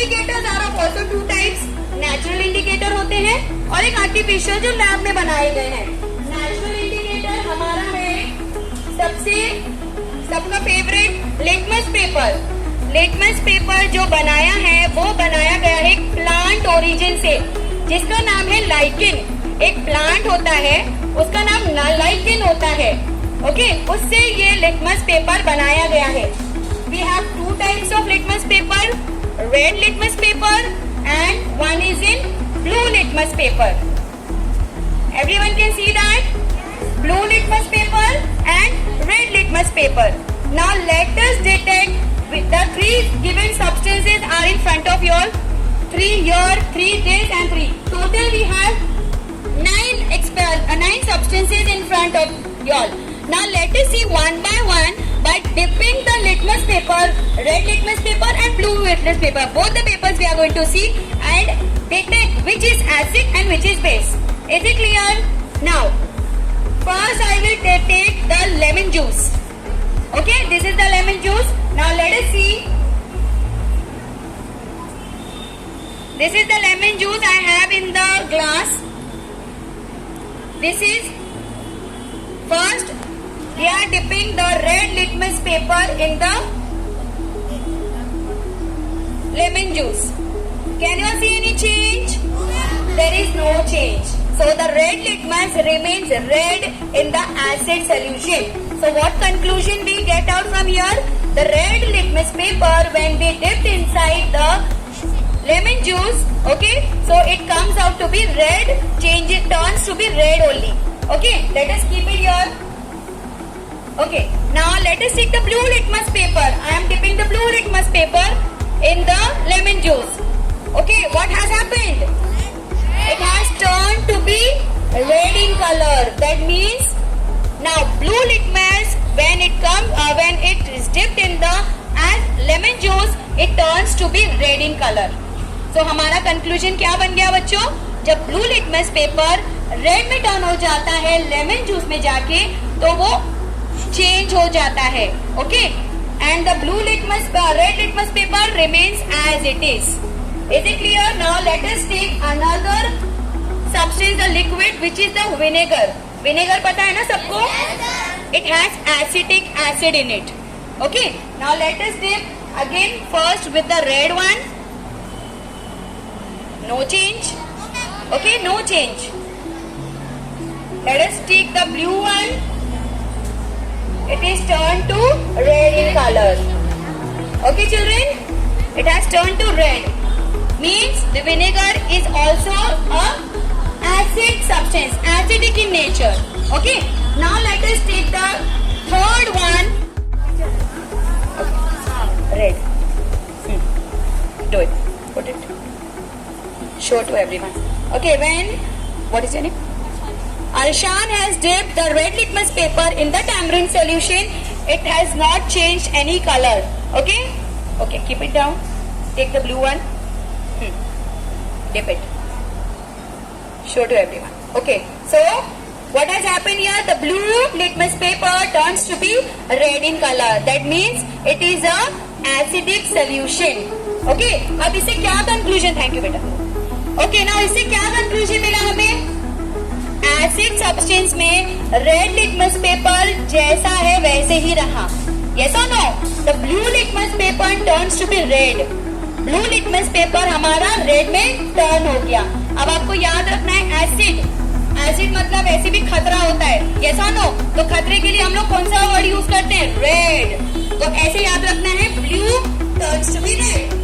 Indicators are of also two types. Natural indicator होते हैं और एक आर्टिफिशियल जो लैब में बनाए गए हैं। नेचुरल इंडिकेटर हमारा है सबका favourite litmus paper. Litmus paper जो बनाया है वो बनाया गया है एक प्लांट ओरिजिन से जिसका नाम है लाइकेन। एक प्लांट होता है उसका नाम लाइकेन होता है। ओके, उससे ये लिटमस पेपर बनाया गया है। We have two types of litmus paper, red litmus paper and one is in blue litmus paper. Everyone can see that? Blue litmus paper and red litmus paper. Now let us detect the three given substances are in front of you all. 3 here, 3 this and 3. Total we have 9 substances in front of you all. Now let us see one by dipping the litmus paper, red litmus paper and blue litmus paper. Both the papers we are going to see and detect which is acid and which is base. Is it clear? Now, first I will take the lemon juice. Okay, this is the lemon juice. Now let us see. This is the lemon juice I have in the glass. This is first we are dipping the red litmus paper in the lemon juice. Can you see any change? There is no change. So the red litmus remains red in the acid solution. So what conclusion we get out from here? The red litmus paper when we dipped inside the lemon juice, okay, so it comes out to be red, turns to be red only. Okay, let us keep it here. Okay, now let us take the blue litmus paper. I am dipping the blue litmus paper in the lemon juice. Okay, what has happened? It has turned to be red in color. That means now blue litmus when it is dipped in the as lemon juice, it turns to be red in color. So हमारा conclusion क्या बन गया बच्चों? जब blue litmus paper red में turn हो जाता है lemon juice में जाके तो वो change हो जाता है. Okay? And the red litmus paper remains as it is. Is it clear? Now let us take another substance, the liquid, which is the vinegar. Vinegar पता है ना सबको? It has acetic acid in it. Okay. Now let us dip again first with the red one. No change. Okay, no change. Let us take the blue one. It is turned to red in color. Okay, children? It has turned to red. Means the vinegar is also a acid substance, acidic in nature. Okay. Now let us take the third one. Okay. Red. Do it. Put it. Show to everyone. Okay. What is your name? Arshan has dipped the red litmus paper in the tamarind solution. It has not changed any color. Okay. Okay. Keep it down. Take the blue one. Dip it. Show to everyone. Okay. So what has happened here? The blue litmus paper turns to be red in color. That means it is a acidic solution. Okay. अब इससे क्या conclusion? Thank you बेटा. Okay. Now इससे क्या conclusion मिला हमें? Acid substance में red litmus paper जैसा है वैसे ही रहा. Yes or no? The blue litmus paper turns to be red. Blue litmus paper हमारा रेड में टर्न हो गया. अब आपको याद रखना है एसिड. एसिड मतलब ऐसे भी खतरा होता है. यस और नो? तो खतरे के लिए हम लोग कौन सा वर्ड यूज करते हैं? रेड. तो ऐसे याद रखना है, blue turns to be red.